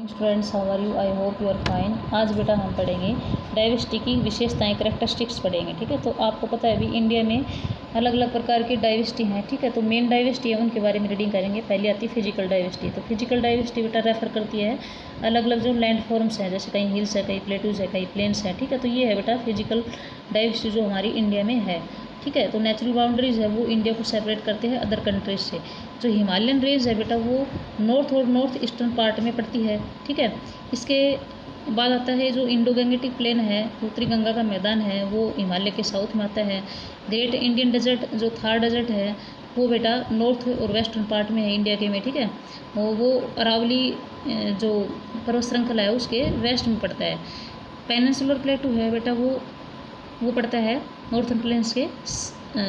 Students, how are you? I hope you are fine. आज बेटा हम पढ़ेंगे डाइवर्सिटी की विशेषताएं, करैक्टरिस्टिक्स पढ़ेंगे। ठीक है, तो आपको पता है अभी इंडिया में अलग अलग प्रकार की डाइवर्सिटी हैं। ठीक है, तो मेन डाइवर्सिटी है उनके बारे में रीडिंग करेंगे। पहले आती है फिजिकल डाइवर्सिटी। तो फिजिकल डाइवर्सिटी बेटा रेफर करती है अलग अलग जो लैंड फॉर्म्स हैं, जैसे कहीं हिल्स है, कहीं प्लेटूज है, कहीं प्लेन्स है। ठीक है, तो ये है बेटा फिजिकल डाइवर्सिटी जो हमारी इंडिया में है। ठीक है, तो नेचुरल बाउंड्रीज है वो इंडिया को सेपरेट करते हैं अदर कंट्रीज से। जो हिमालयन रेंज है बेटा वो नॉर्थ और नॉर्थ ईस्टर्न पार्ट में पड़ती है। ठीक है, इसके बाद आता है जो इंडो गंगेटिक प्लेन है, उत्तरी गंगा का मैदान है, वो हिमालय के साउथ में आता है। ग्रेट इंडियन डेजर्ट जो थार डेजर्ट है वो बेटा नॉर्थ और वेस्टर्न पार्ट में है इंडिया के में। ठीक है, वो अरावली जो पर्वत श्रृंखला है उसके वेस्ट में पड़ता है। पेनिनसुलर प्लेटू है बेटा वो पड़ता है नॉर्थन प्लेन्स के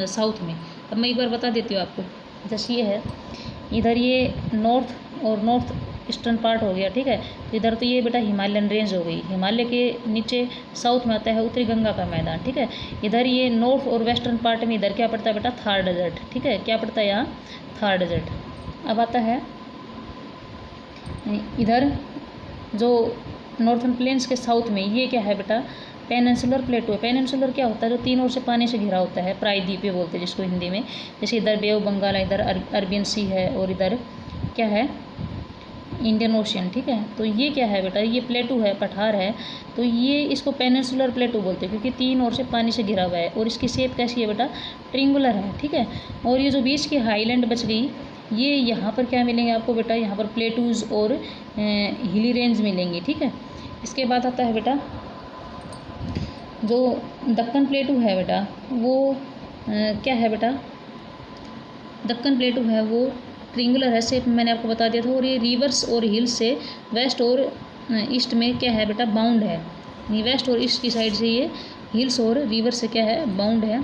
साउथ में। अब मैं एक बार बता देती हूँ आपको। जैसे ये है, इधर ये नॉर्थ और नॉर्थ ईस्टर्न पार्ट हो गया। ठीक है, तो इधर तो ये बेटा हिमालयन रेंज हो गई। हिमालय के नीचे साउथ में आता है उत्तरी गंगा का मैदान। ठीक है, इधर ये नॉर्थ और वेस्टर्न पार्ट में इधर क्या पड़ता है बेटा? थार डेजर्ट। ठीक है, क्या पड़ता है यहाँ? थार डेजर्ट। अब आता है इधर जो नॉर्थन प्लेन्स के साउथ में ये क्या है बेटा? पेनिनसुलर प्लेटू है। पेनिनसुलर क्या होता है? जो तीन ओर से पानी से घिरा होता है, प्रायद्वीपीय बोलते हैं जिसको हिंदी में। जैसे इधर बे ऑफ बंगाल है, इधर अरबियन सी है, और इधर क्या है? Indian ocean. ठीक है, तो ये क्या है बेटा? ये प्लेटू है, पठार है। तो ये इसको पेनिनसुलर प्लेटू बोलते हैं क्योंकि तीन ओर से पानी से घिरा हुआ है, और इसकी शेप कैसी है बेटा? ट्रिंगुलर है। ठीक है, और ये जो बीच की हाईलैंड बच गई, ये यहाँ पर क्या मिलेंगे आपको बेटा? यहाँ पर प्लेटूज और हिली रेंज मिलेंगी। ठीक है, इसके बाद आता है बेटा जो दक्कन प्लेटू है बेटा वो क्या है बेटा? दक्कन प्लेटू है वो ट्रिंगुलर है, शेप मैंने आपको बता दिया था। और ये रिवर्स और हिल्स से वेस्ट और ईस्ट में क्या है बेटा? बाउंड है। वेस्ट और ईस्ट की साइड से ये हिल्स और रिवर्स से क्या है? बाउंड है।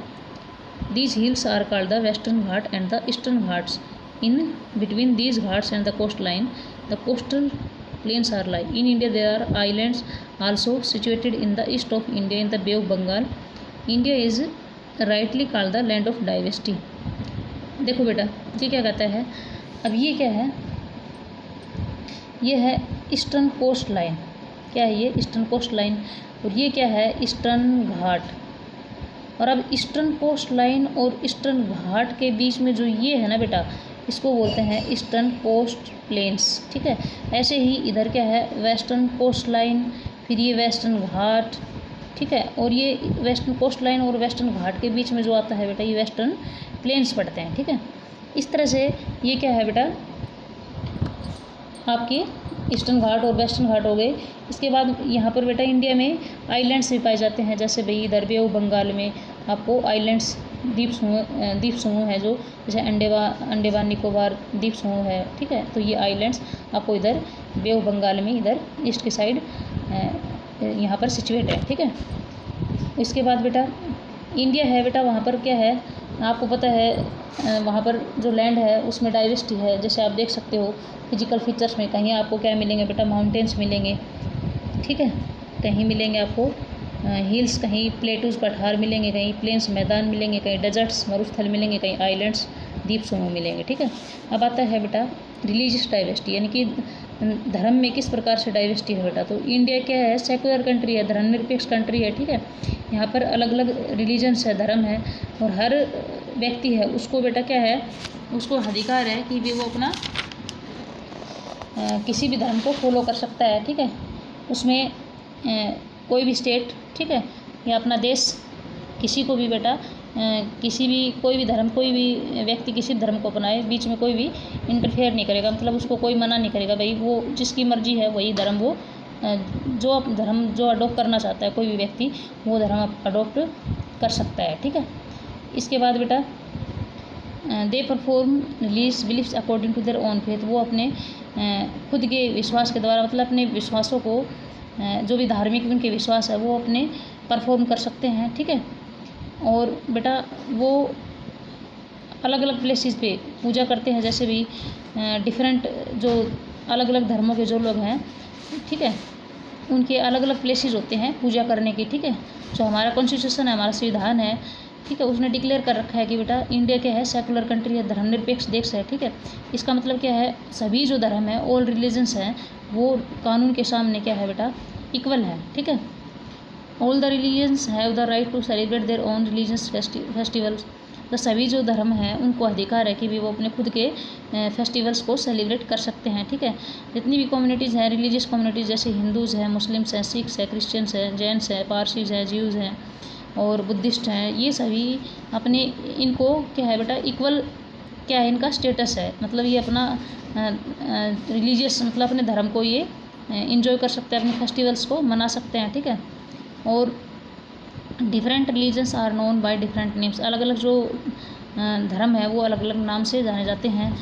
These hills are called the western Ghat and the eastern Ghats. In between these Ghats and the coast line the coastal plains are lie. In India there are islands also situated in the east of India in the Bay of Bengal. India is rightly called the land of diversity. देखो बेटा ये क्या कहता है? अब ये क्या है? ये है ईस्टर्न कोस्ट लाइन। क्या है ये? Eastern coast line. और ये क्या है? ईस्टर्न घाट। और अब ईस्टर्न कोस्ट लाइन और ईस्टर्न घाट के बीच में जो ये है ना बेटा, इसको बोलते हैं ईस्टर्न कोस्ट प्लेन्स। ठीक है, ऐसे ही इधर क्या है? वेस्टर्न कोस्ट लाइन, फिर ये वेस्टर्न घाट। ठीक है, और ये वेस्टर्न कोस्ट लाइन और वेस्टर्न घाट के बीच में जो आता है बेटा, ये वेस्टर्न प्लेन्स पड़ते हैं। ठीक है, इस तरह से ये क्या है बेटा? आपके ईस्टर्न घाट और वेस्टर्न घाट हो गए। इसके बाद यहाँ पर बेटा इंडिया में आइलैंड्स भी पाए जाते हैं। जैसे भाई इधर बे ऑफ बंगाल में आपको आइलैंड्स द्वीप समूह है, जो जैसे अंडमान निकोबार द्वीप समूह है। ठीक है, तो ये आइलैंड्स आपको इधर बे ऑफ बंगाल में इधर ईस्ट की साइड यहाँ पर सिचुएट है। ठीक है, इसके बाद बेटा इंडिया है बेटा, वहाँ पर क्या है? आपको पता है वहाँ पर जो लैंड है उसमें डाइवर्सिटी है। जैसे आप देख सकते हो फिजिकल फीचर्स में, कहीं आपको क्या मिलेंगे बेटा? माउंटेन्स मिलेंगे। ठीक है, कहीं मिलेंगे आपको हिल्स, कहीं प्लेटूज पठार मिलेंगे, कहीं प्लेन्स मैदान मिलेंगे, कहीं डेजर्ट्स मरुस्थल मिलेंगे, कहीं आइलैंड्स द्वीप समूह मिलेंगे। ठीक है, अब आता है बेटा रिलीजियस डाइवर्सिटी, यानी कि धर्म में किस प्रकार से डाइवर्सिटी है बेटा? तो इंडिया क्या है? सेकुलर कंट्री है, धर्मनिरपेक्ष कंट्री है। ठीक है, यहाँ पर अलग अलग रिलीजन्स है, धर्म है, और हर व्यक्ति है उसको बेटा क्या है? उसको अधिकार है कि भी वो अपना किसी भी धर्म को फॉलो कर सकता है। ठीक है, उसमें कोई भी स्टेट, ठीक है, या अपना देश किसी को भी बेटा किसी भी कोई भी धर्म, कोई भी व्यक्ति किसी धर्म को अपनाए, बीच में कोई भी इंटरफेयर नहीं करेगा। मतलब उसको कोई मना नहीं करेगा। भाई वो जिसकी मर्जी है वही धर्म वो जो अडोप्ट करना चाहता है कोई भी व्यक्ति, वो धर्म अडोप्ट कर सकता है। ठीक है, इसके बाद बेटा they perform religious beliefs according to their own faith. वो अपने खुद के विश्वास के द्वारा, मतलब अपने विश्वासों को जो भी धार्मिक उनके विश्वास है वो अपने परफॉर्म कर सकते हैं। ठीक है, और बेटा वो अलग अलग प्लेसेस पे पूजा करते हैं। जैसे भी डिफरेंट जो अलग अलग धर्मों के जो लोग हैं, ठीक है, उनके अलग अलग प्लेसेस होते हैं पूजा करने की। ठीक है, जो हमारा कॉन्स्टिट्यूशन है, हमारा संविधान है, ठीक है, उसने डिक्लेयर कर रखा है कि बेटा इंडिया क्या है? सेकुलर कंट्री है, धर्मनिरपेक्ष देश है। ठीक है, इसका मतलब क्या है? सभी जो धर्म है, ऑल रिलीजन्स हैं, वो कानून के सामने क्या है बेटा, इक्वल है। ठीक है। All the religions have the right to celebrate their own religious festivals. तो सभी जो धर्म हैं उनको अधिकार है कि भी वो अपने खुद के फेस्टिवल्स को सेलिब्रेट कर सकते हैं। ठीक है। जितनी भी कम्युनिटीज़ हैं, रिलीजियस कम्युनिटीज़, जैसे हिंदूज़ हैं, मुस्लिम्स हैं, सिख्स हैं, क्रिश्चियंस हैं, जैन्स हैं, पारसीज़ हैं, ज्यूज़ हैं और बुद्धिस्ट हैं, ये सभी अपने इनको क्या है बेटा, इक्वल क्या है इनका स्टेटस है। मतलब ये अपना रिलीजियस मतलब अपने धर्म को ये इंजॉय कर सकते हैं, अपने फेस्टिवल्स को मना सकते हैं। ठीक है। और different religions are known by different names. अलग अलग जो धर्म है वो अलग अलग नाम से जाने जाते हैं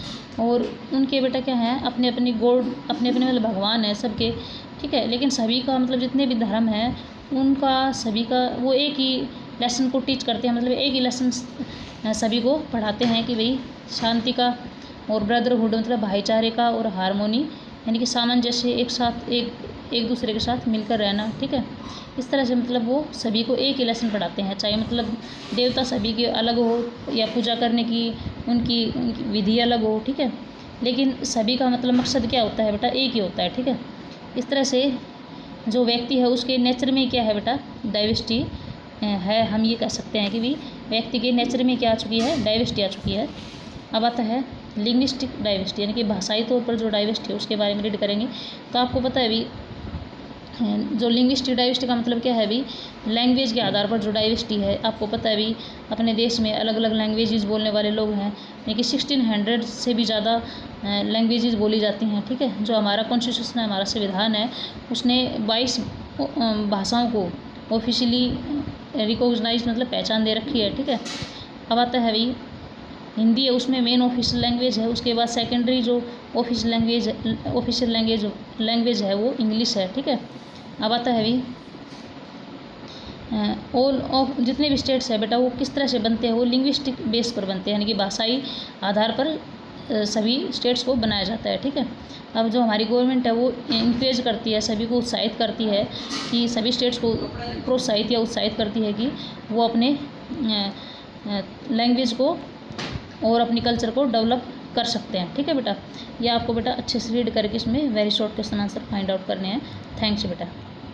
और उनके बेटा क्या है, अपने अपनी गॉड, अपने अपने मतलब भगवान है सबके। ठीक है। लेकिन सभी का मतलब जितने भी धर्म है उनका सभी का वो एक ही लेसन को टीच करते हैं, मतलब एक ही लेसन सभी को पढ़ाते हैं कि भाई शांति का और ब्रदरहुड मतलब भाईचारे का और हारमोनी यानी कि सामंजस्य, एक साथ एक दूसरे के साथ मिलकर रहना। ठीक है। इस तरह से मतलब वो सभी को एक ही लेसन पढ़ाते हैं, चाहे मतलब देवता सभी के अलग हो या पूजा करने की उनकी विधि अलग हो। ठीक है। लेकिन सभी का मतलब मकसद क्या होता है बेटा, एक ही होता है। ठीक है। इस तरह से जो व्यक्ति है उसके नेचर में क्या है बेटा, डाइवर्सिटी है। हम ये कह सकते हैं कि भी व्यक्ति के नेचर में क्या आ चुकी है, डाइवर्सिटी आ चुकी है। अब आता है लिंग्विस्टिक डाइवर्सिटी, यानी कि भाषाई तौर पर जो डाइवर्सिटी है उसके बारे में रीड करेंगे। तो आपको पता है भी जो लिंग्विस्टिक डाइवर्सिटी का मतलब क्या है भी, लैंग्वेज के आधार पर जो डाइवर्सिटी है। आपको पता है भी अपने देश में अलग अलग लैंग्वेजेस बोलने वाले लोग हैं, यानी कि 1600 से भी ज़्यादा लैंग्वेजेस बोली जाती हैं। ठीक है। जो हमारा कॉन्स्टिट्यूशन है, हमारा संविधान है, उसने 22 भाषाओं को ऑफिशियली रिकॉग्नाइज मतलब पहचान दे रखी है। ठीक है। अब आता है भाई हिंदी है, उसमें मेन ऑफिशियल लैंग्वेज है, उसके बाद सेकेंडरी जो ऑफिशियल लैंग्वेज है वो इंग्लिश है। ठीक है। अब आता है भी ऑल ऑफ जितने भी स्टेट्स है बेटा वो किस तरह से बनते हैं, वो लिंग्विस्टिक बेस पर बनते हैं, यानी कि भाषाई आधार पर सभी स्टेट्स को बनाया जाता है। ठीक है। अब जो हमारी गवर्नमेंट है वो इंकरेज करती है, सभी को उत्साहित करती है कि सभी स्टेट्स को प्रोत्साहित या उत्साहित करती है कि वो अपने लैंग्वेज को और अपनी कल्चर को डेवलप कर सकते हैं। ठीक है बेटा। ये आपको बेटा अच्छे से रीड करके इसमें very short question answer find out करने हैं। थैंक्स बेटा।